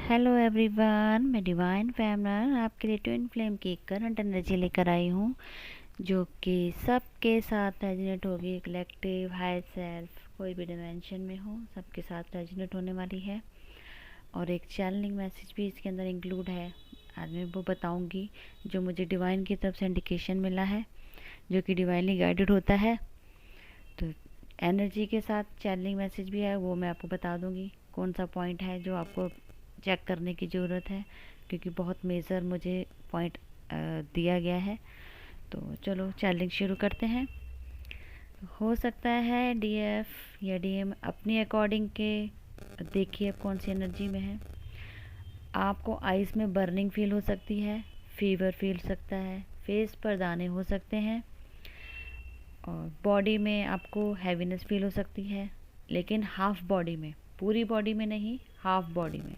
Hello everyone, मैं divine फैमिनर आपके लिए ट्विन फ्लेम की करंट एनर्जी लेकर आई हूँ, जो कि सबके साथ रेजोनेट होगी। कलेक्टिव हाई सेल्फ कोई भी डिमेंशन में हो, सबके साथ रेजोनेट होने वाली है। और एक चैनलिंग मैसेज भी इसके अंदर इंक्लूड है। आज मैं वो बताऊँगी जो मुझे डिवाइन की तरफ से इंडिकेशन मिला है, जो कि डिवाइनली गाइडेड होता है। तो एनर्जी के साथ चैनलिंग मैसेज भी है, वो मैं आपको बता दूँगी कौन सा पॉइंट है जो आपको चेक करने की ज़रूरत है, क्योंकि बहुत मेजर मुझे पॉइंट दिया गया है। तो चलो चैलेंज शुरू करते हैं। हो सकता है डीएफ या डीएम अपनी अकॉर्डिंग के देखिए कौन सी एनर्जी में है। आपको आइज़ में बर्निंग फील हो सकती है, फीवर फील सकता है, फेस पर दाने हो सकते हैं, और बॉडी में आपको हैवीनेस फील हो सकती है, लेकिन हाफ बॉडी में, पूरी बॉडी में नहीं, हाफ बॉडी में।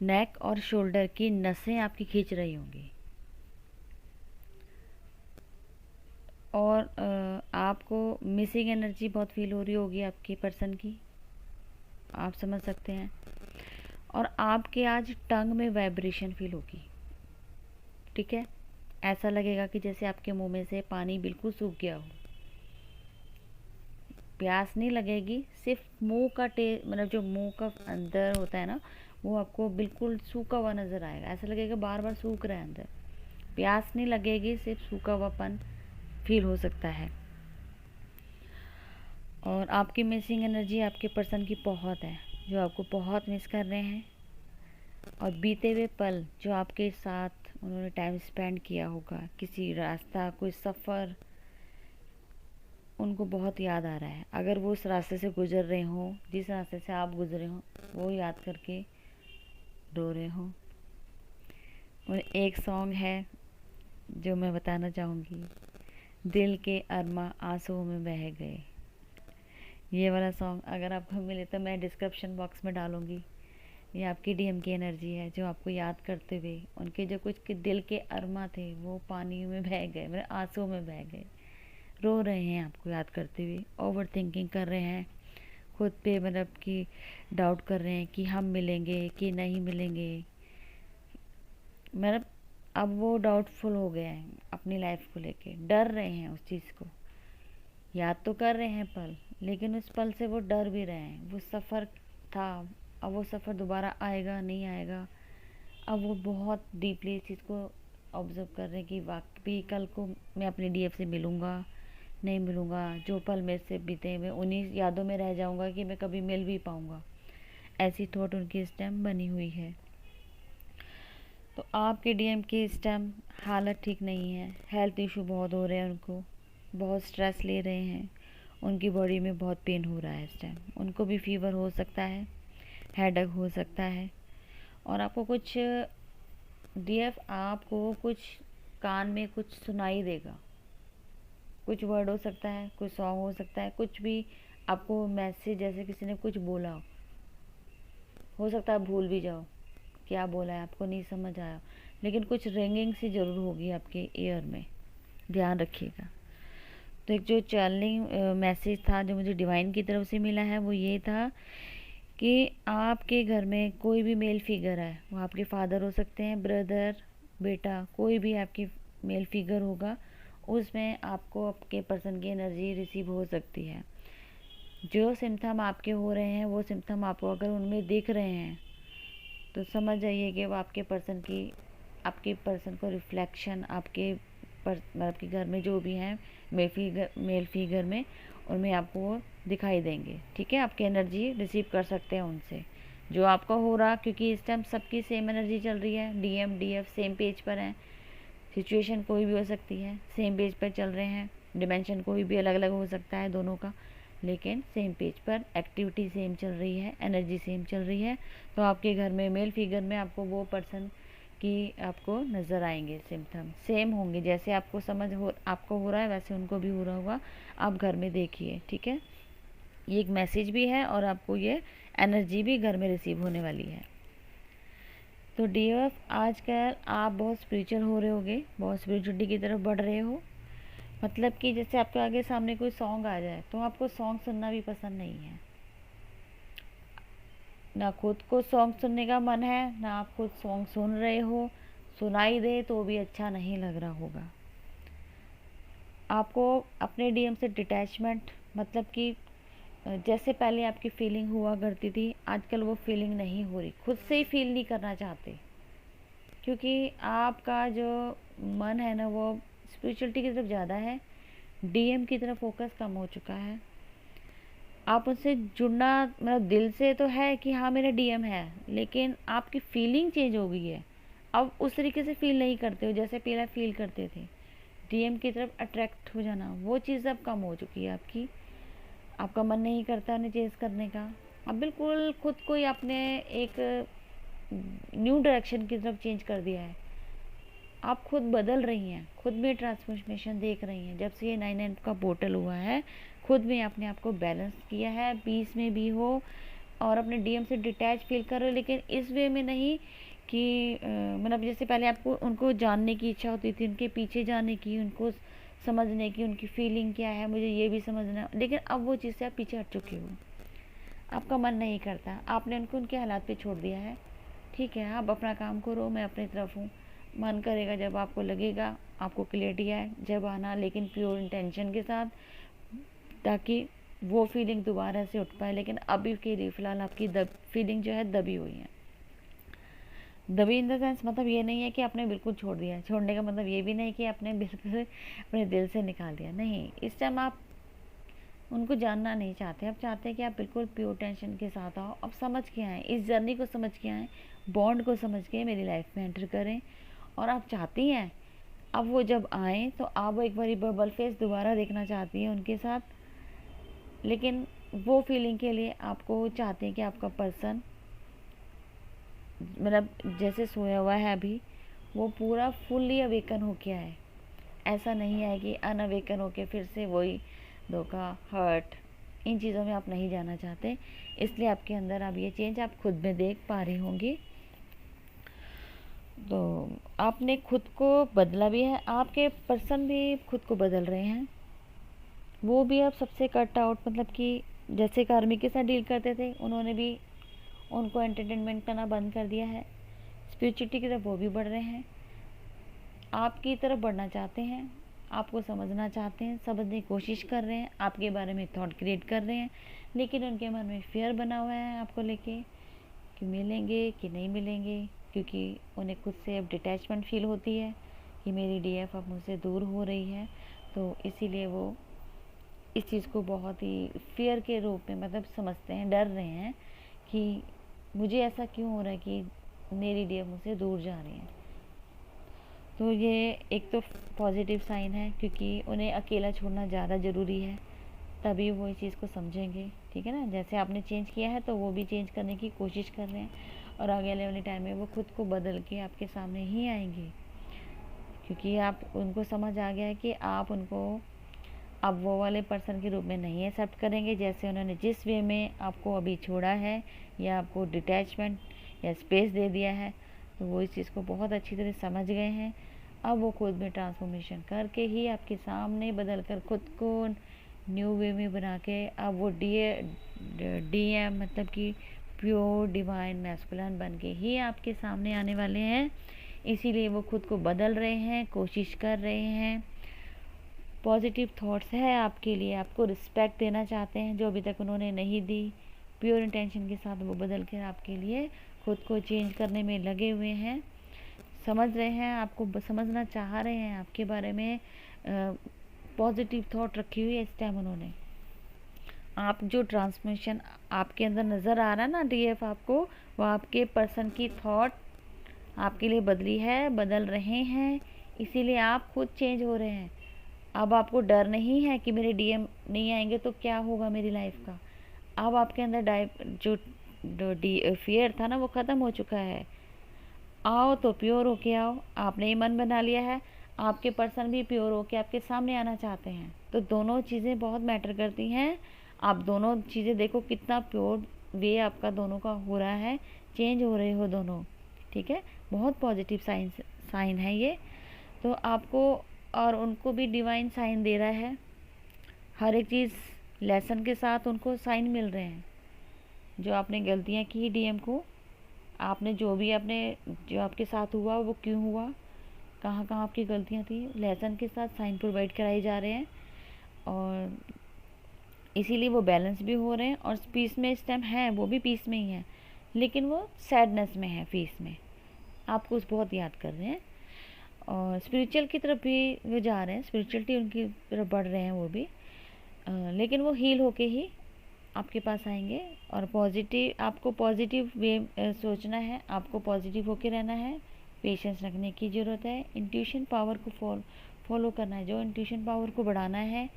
नेक और शोल्डर की नसें आपकी खींच रही होंगी, और आपको मिसिंग एनर्जी बहुत फील हो रही होगी आपकी पर्सन की, आप समझ सकते हैं। और आपके आज टंग में वाइब्रेशन फील होगी, ठीक है। ऐसा लगेगा कि जैसे आपके मुंह में से पानी बिल्कुल सूख गया हो। प्यास नहीं लगेगी, सिर्फ मुंह का मतलब जो मुंह का अंदर होता है ना, वो आपको बिल्कुल सूखा हुआ नज़र आएगा। ऐसा लगेगा बार बार सूख रहा है अंदर। प्यास नहीं लगेगी, सिर्फ सूखा हुआपन फील हो सकता है। और आपकी मिसिंग एनर्जी आपके पर्सन की बहुत है, जो आपको बहुत मिस कर रहे हैं। और बीते हुए पल जो आपके साथ उन्होंने टाइम स्पेंड किया होगा, किसी रास्ता, कोई सफ़र, उनको बहुत याद आ रहा है। अगर वो उस रास्ते से गुजर रहे हों, जिस रास्ते से आप गुजरे हों, वो याद करके रो रहे हों। और एक सॉन्ग है जो मैं बताना चाहूँगी, दिल के अरमा आंसुओं में बह गए। ये वाला सॉन्ग अगर आपको मिले तो मैं डिस्क्रिप्शन बॉक्स में डालूँगी। ये आपकी डीएम की एनर्जी है, जो आपको याद करते हुए उनके जो कुछ के दिल के अरमा थे वो पानी में बह गए, मेरे आंसुओं में बह गए। रो रहे हैं आपको याद करते हुए, ओवर थिंकिंग कर रहे हैं खुद पे, मतलब कि डाउट कर रहे हैं कि हम मिलेंगे कि नहीं मिलेंगे। मतलब अब वो डाउटफुल हो गए हैं अपनी लाइफ को लेके, डर रहे हैं उस चीज़ को। याद तो कर रहे हैं पल, लेकिन उस पल से वो डर भी रहे हैं। वो सफ़र था, अब वो सफ़र दोबारा आएगा नहीं आएगा। अब वो बहुत डीपली इस चीज़ को ऑब्ज़र्व कर रहे हैं कि वाकई कल को मैं अपनी डीएफ से मिलूँगा नहीं मिलूँगा। जो पल मेरे से बीते मैं उन्हीं यादों में रह जाऊँगा कि मैं कभी मिल भी पाऊँगा। ऐसी थॉट उनकी इस टाइम बनी हुई है। तो आपके डीएम की इस टाइम हालत ठीक नहीं है, हेल्थ इशू बहुत हो रहे हैं उनको, बहुत स्ट्रेस ले रहे हैं, उनकी बॉडी में बहुत पेन हो रहा है इस टाइम। उनको भी फीवर हो सकता है, हेडेक हो सकता है। और आपको कुछ डीएफ, आपको कुछ कान में कुछ सुनाई देगा, कुछ वर्ड हो सकता है, कुछ सॉन्ग हो सकता है, कुछ भी आपको मैसेज, जैसे किसी ने कुछ बोला हो सकता है भूल भी जाओ क्या बोला है, आपको नहीं समझ आया, लेकिन कुछ रिंगिंग सी ज़रूर होगी आपके ईयर में, ध्यान रखिएगा। तो एक जो चैनलिंग मैसेज था जो मुझे डिवाइन की तरफ से मिला है, वो ये था कि आपके घर में कोई भी मेल फिगर है, वो आपके फादर हो सकते हैं, ब्रदर, बेटा, कोई भी आपकी मेल फिगर होगा, उसमें आपको आपके पर्सन की एनर्जी रिसीव हो सकती है। जो सिम्टम आपके हो रहे हैं, वो सिम्टम आपको अगर उनमें दिख रहे हैं तो समझ जाइए कि वो आपके पर्सन को रिफ्लेक्शन आपके मतलब कि घर में जो भी हैं मेल फिगर में, उनमें आपको वो दिखाई देंगे, ठीक है। आपकी एनर्जी रिसीव कर सकते हैं उनसे जो आपका हो रहा, क्योंकि इस टाइम सबकी सेम एनर्जी चल रही है। डीएम डीएफ सेम पेज पर हैं, सिचुएशन कोई भी हो सकती है, सेम पेज पर चल रहे हैं। डिमेंशन कोई भी अलग अलग हो सकता है दोनों का, लेकिन सेम पेज पर एक्टिविटी सेम चल रही है, एनर्जी सेम चल रही है। तो आपके घर में मेल फिगर में आपको वो पर्सन की आपको नज़र आएंगे, सिम्टम सेम होंगे, जैसे आपको आपको हो रहा है वैसे उनको भी हो रहा होगा। आप घर में देखिए, ठीक है। ये एक मैसेज भी है और आपको ये एनर्जी भी घर में रिसीव होने वाली है। तो डीएफ आजकल आप बहुत स्पिरिचुअल हो रहे होगे, बहुत स्पिरिचुअलिटी की तरफ बढ़ रहे हो। मतलब कि जैसे आपके आगे सामने कोई सॉन्ग आ जाए तो आपको सॉन्ग सुनना भी पसंद नहीं है। ना खुद को सॉन्ग सुनने का मन है, ना आप खुद सॉन्ग सुन रहे हो, सुनाई दे तो भी अच्छा नहीं लग रहा होगा। आपको अपने डीएम से डिटैचमेंट, मतलब कि जैसे पहले आपकी फीलिंग हुआ करती थी, आजकल वो फीलिंग नहीं हो रही, खुद से ही फील नहीं करना चाहते, क्योंकि आपका जो मन है ना वो स्पिरिचुअलिटी की तरफ ज़्यादा है, डीएम की तरफ फोकस कम हो चुका है। आप उनसे जुड़ना मतलब दिल से तो है कि हाँ मेरा डीएम है, लेकिन आपकी फीलिंग चेंज हो गई है। अब उस तरीके से फील नहीं करते हो जैसे पहले फील करते थे। डीएम की तरफ अट्रैक्ट हो जाना, वो चीज़ अब कम हो चुकी है आपकी। आपका मन नहीं करता उन्हें चेंज करने का। अब बिल्कुल खुद को ही आपने एक न्यू डायरेक्शन की तरफ चेंज कर दिया है। आप खुद बदल रही हैं, खुद में ट्रांसफॉर्मेशन देख रही हैं। जब से ये 9 का पोर्टल हुआ है, खुद में आपने आपको बैलेंस किया है, पीस में भी हो और अपने डीएम से डिटैच फील कर रहे हो, लेकिन इस वे में नहीं कि मतलब जैसे पहले आपको उनको जानने की इच्छा होती थी, उनके पीछे जाने की, उनको समझने की, उनकी फीलिंग क्या है मुझे ये भी समझना, लेकिन अब वो चीज़ से आप पीछे हट चुके हो। आपका मन नहीं करता, आपने उनको उनके हालात पे छोड़ दिया है। ठीक है, आप अपना काम करो, मैं अपनी तरफ हूँ। मन करेगा जब आपको लगेगा, आपको क्लियरिटी है जब आना, लेकिन प्योर इंटेंशन के साथ, ताकि वो फीलिंग दोबारा से उठ पाए। लेकिन अभी के लिए फ़िलहाल आपकी फीलिंग जो है दबी हुई है। दबी इन द सेंस मतलब ये नहीं है कि आपने बिल्कुल छोड़ दिया। छोड़ने का मतलब ये भी नहीं कि आपने बिल्कुल अपने दिल से निकाल दिया, नहीं। इस टाइम आप उनको जानना नहीं चाहते, आप चाहते हैं कि आप बिल्कुल प्योर टेंशन के साथ आओ। अब समझ के आएँ, इस जर्नी को समझ के आएँ, बॉन्ड को समझ के मेरी लाइफ में एंटर करें। और आप चाहती हैं अब वो जब आएँ तो आप वो एक बारी बबल फेस दोबारा देखना चाहती हैं उनके साथ, लेकिन वो फीलिंग के लिए आपको चाहते हैं कि आपका पर्सन मतलब जैसे सोया हुआ है अभी, वो पूरा फुल्ली अवेकन हो के आए। ऐसा नहीं है कि अनअवेकन होके फिर से वही धोखा, हर्ट, इन चीज़ों में आप नहीं जाना चाहते। इसलिए आपके अंदर अब ये चेंज आप खुद में देख पा रही होंगी। तो आपने खुद को बदला भी है, आपके पर्सन भी खुद को बदल रहे हैं। वो भी अब सबसे कट आउट, मतलब कि जैसे कार्मिक के साथ डील करते थे, उन्होंने भी उनको एंटरटेनमेंट करना बंद कर दिया है। स्पिरिचुअलिटी की तरफ वो भी बढ़ रहे हैं, आपकी तरफ बढ़ना चाहते हैं, आपको समझना चाहते हैं, समझने की कोशिश कर रहे हैं, आपके बारे में थॉट क्रिएट कर रहे हैं, लेकिन उनके मन में फियर बना हुआ है आपको लेके कि मिलेंगे कि नहीं मिलेंगे, क्योंकि उन्हें खुद से अब डिटैचमेंट फील होती है कि मेरी डीएफ अब मुझसे दूर हो रही है। तो इसीलिए वो इस चीज़ को बहुत ही फियर के रूप में मतलब समझते हैं, डर रहे हैं कि मुझे ऐसा क्यों हो रहा है कि मेरी डीएफ मुझसे दूर जा रही है। तो ये एक तो पॉजिटिव साइन है, क्योंकि उन्हें अकेला छोड़ना ज़्यादा ज़रूरी है, तभी वो इस चीज़ को समझेंगे। ठीक है ना, जैसे आपने चेंज किया है तो वो भी चेंज करने की कोशिश कर रहे हैं, और आगे वाले टाइम में वो खुद को बदल के आपके सामने ही आएंगे, क्योंकि आप उनको समझ आ गया है कि आप उनको अब वो वाले पर्सन के रूप में नहीं एक्सेप्ट करेंगे, जैसे उन्होंने जिस वे में आपको अभी छोड़ा है या आपको डिटैचमेंट या स्पेस दे दिया है, तो वो इस चीज़ को बहुत अच्छी तरह समझ गए हैं। अब वो खुद में ट्रांसफॉर्मेशन करके ही आपके सामने बदल कर खुद को न्यू वे में बना के अब वो डीएम मतलब कि प्योर डिवाइन मैस्कुलिन बन के ही आपके सामने आने वाले हैं। इसीलिए वो खुद को बदल रहे हैं, कोशिश कर रहे हैं। पॉजिटिव थॉट्स है आपके लिए, आपको रिस्पेक्ट देना चाहते हैं जो अभी तक उन्होंने नहीं दी। प्योर इंटेंशन के साथ वो बदल कर आपके लिए खुद को चेंज करने में लगे हुए हैं, समझ रहे हैं, आपको समझना चाह रहे हैं, आपके बारे में पॉजिटिव थॉट रखी हुई है इस टाइम उन्होंने। आप जो ट्रांसमिशन आपके अंदर नज़र आ रहा है ना डीएफ आपको, वो आपके पर्सन की थॉट आपके लिए बदली है, बदल रहे हैं, इसीलिए आप खुद चेंज हो रहे हैं। अब आपको डर नहीं है कि मेरे डीएम नहीं आएंगे तो क्या होगा मेरी लाइफ का। अब आपके अंदर जो फियर था ना वो ख़त्म हो चुका है। आओ तो प्योर होके आओ, आपने ही मन बना लिया है, आपके पर्सन भी प्योर होके आपके सामने आना चाहते हैं, तो दोनों चीज़ें बहुत मैटर करती हैं। आप दोनों चीज़ें देखो कितना प्योर वे आपका दोनों का हो रहा है, चेंज हो रहे हो दोनों। ठीक है, बहुत पॉजिटिव साइन है ये। तो आपको और उनको भी डिवाइन साइन दे रहा है, हर एक चीज़ लेसन के साथ उनको साइन मिल रहे हैं। जो आपने गलतियाँ की डीएम को, आपने जो भी जो आपके साथ हुआ वो क्यों हुआ, कहाँ कहाँ आपकी गलतियाँ थी, लेसन के साथ साइन प्रोवाइड कराए जा रहे हैं और इसीलिए वो बैलेंस भी हो रहे हैं। और पीस में इस टाइम है, वो भी पीस में ही है, लेकिन वो सैडनेस में है, पीस में आपको उस बहुत याद कर रहे हैं। और स्पिरिचुअल की तरफ भी वो जा रहे हैं, स्पिरिचुअलिटी उनकी तरफ बढ़ रहे हैं वो भी, लेकिन वो हील होके ही आपके पास आएंगे। और पॉजिटिव, आपको पॉजिटिव वे सोचना है, आपको पॉजिटिव होके रहना है, पेशेंस रखने की ज़रूरत है, इंट्यूशन पावर को फॉलो करना है, जो इंट्यूशन पावर को बढ़ाना है,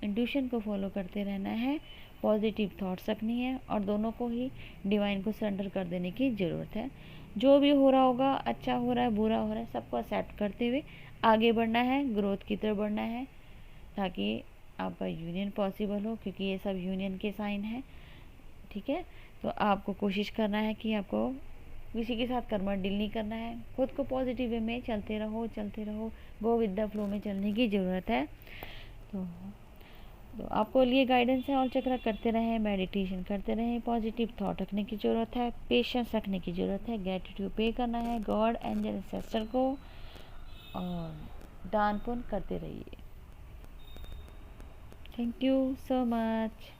इंट्यूशन को फॉलो करते रहना है, पॉजिटिव थॉट्स रखनी है और दोनों को ही डिवाइन को सरेंडर कर देने की ज़रूरत है। जो भी हो रहा होगा, अच्छा हो रहा है, बुरा हो रहा है, सबको एक्सेप्ट करते हुए आगे बढ़ना है, ग्रोथ की तरफ बढ़ना है, ताकि आपका यूनियन पॉसिबल हो, क्योंकि ये सब यूनियन के साइन है। ठीक है, तो आपको कोशिश करना है कि आपको किसी के साथ कर्मा डील नहीं करना है, खुद को पॉजिटिव वे में चलते रहो, गो विद द फ्लो में चलने की ज़रूरत है। तो आपको लिए गाइडेंस है, ऑल चक्र करते रहें, मेडिटेशन करते रहें, पॉजिटिव थॉट रखने की ज़रूरत है, पेशेंस रखने की ज़रूरत है, ग्रेटिट्यूड पे करना है गॉड एंजल एंसेस्टर को और दान पुण्य करते रहिए। Thank you so much.